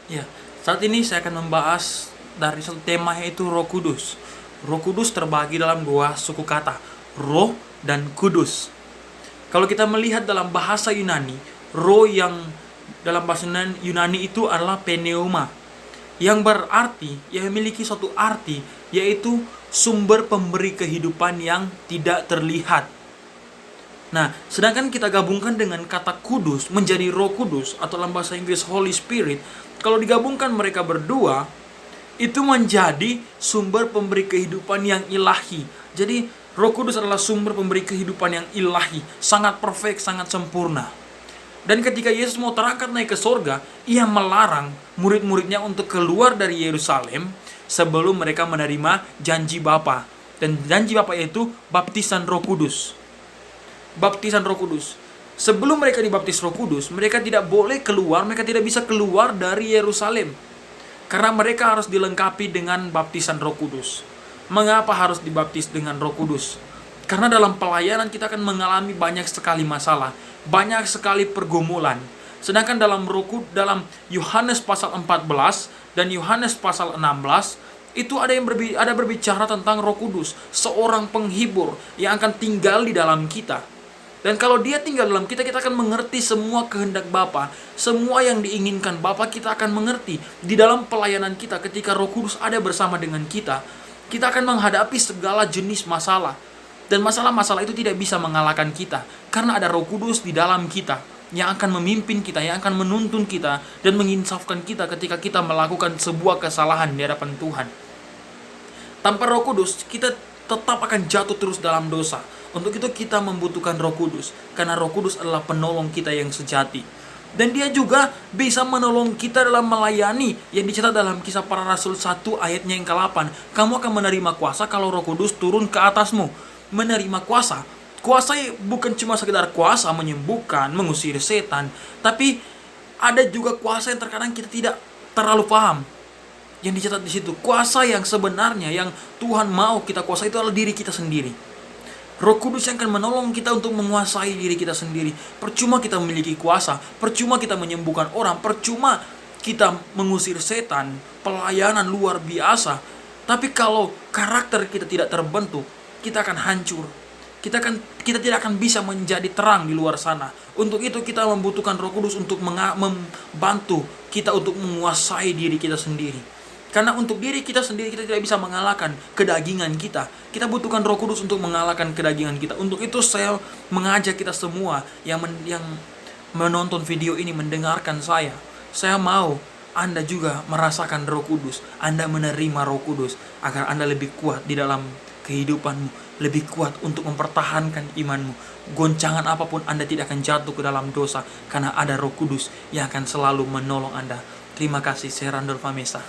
Ya, saat ini saya akan membahas dari satu tema, yaitu Roh Kudus. Roh Kudus terbagi dalam dua suku kata, roh dan kudus. Kalau kita melihat dalam bahasa Yunani, roh yang dalam bahasa Yunani itu adalah pneuma, yang berarti, yang memiliki suatu arti, yaitu sumber pemberi kehidupan yang tidak terlihat. Nah, sedangkan kita gabungkan dengan kata kudus menjadi Roh Kudus, atau dalam bahasa Inggris Holy Spirit. Kalau digabungkan mereka berdua, itu menjadi sumber pemberi kehidupan yang ilahi. Jadi Roh Kudus adalah sumber pemberi kehidupan yang ilahi, sangat perfect, sangat sempurna. Dan ketika Yesus mau terangkat naik ke sorga, ia melarang murid-muridnya untuk keluar dari Yerusalem sebelum mereka menerima janji Bapa. Dan janji Bapa yaitu baptisan Roh Kudus. Baptisan Roh Kudus. Sebelum mereka dibaptis Roh Kudus, mereka tidak boleh keluar, mereka tidak bisa keluar dari Yerusalem. Karena mereka harus dilengkapi dengan baptisan Roh Kudus. Mengapa harus dibaptis dengan Roh Kudus? Karena dalam pelayanan kita akan mengalami banyak sekali masalah, banyak sekali pergumulan. Sedangkan dalam Yohanes pasal 14 dan Yohanes pasal 16, itu ada berbicara tentang Roh Kudus, seorang penghibur yang akan tinggal di dalam kita. Dan kalau dia tinggal dalam kita, kita akan mengerti semua kehendak Bapa, semua yang diinginkan Bapa kita akan mengerti. Di dalam pelayanan kita, ketika Roh Kudus ada bersama dengan kita akan menghadapi segala jenis masalah. Dan masalah-masalah itu tidak bisa mengalahkan kita, karena ada Roh Kudus di dalam kita, yang akan memimpin kita, yang akan menuntun kita, dan menginsafkan kita ketika kita melakukan sebuah kesalahan di hadapan Tuhan. Tanpa Roh Kudus, kita tetap akan jatuh terus dalam dosa. Untuk itu kita membutuhkan Roh Kudus, karena Roh Kudus adalah penolong kita yang sejati. Dan dia juga bisa menolong kita dalam melayani, yang dicatat dalam Kisah Para Rasul 1 ayatnya yang ke-8. Kamu akan menerima kuasa kalau Roh Kudus turun ke atasmu. Menerima kuasa. Kuasa bukan cuma sekedar kuasa menyembuhkan, mengusir setan, tapi ada juga kuasa yang terkadang kita tidak terlalu paham. Yang dicatat di situ, kuasa yang sebenarnya yang Tuhan mau kita kuasai itu adalah diri kita sendiri. Roh Kudus yang akan menolong kita untuk menguasai diri kita sendiri. Percuma kita memiliki kuasa, percuma kita menyembuhkan orang, percuma kita mengusir setan, pelayanan luar biasa. Tapi kalau karakter kita tidak terbentuk, kita akan hancur. Kita tidak akan bisa menjadi terang di luar sana. Untuk itu kita membutuhkan Roh Kudus untuk membantu kita untuk menguasai diri kita sendiri. Karena untuk diri kita sendiri kita tidak bisa mengalahkan kedagingan kita. Kita butuhkan Roh Kudus untuk mengalahkan kedagingan kita. Untuk itu saya mengajak kita semua yang menonton video ini, mendengarkan saya. Saya mau Anda juga merasakan Roh Kudus. Anda menerima Roh Kudus agar Anda lebih kuat di dalam kehidupanmu, lebih kuat untuk mempertahankan imanmu. Goncangan apapun Anda tidak akan jatuh ke dalam dosa, karena ada Roh Kudus yang akan selalu menolong Anda. Terima kasih, saya Randolph Mesa.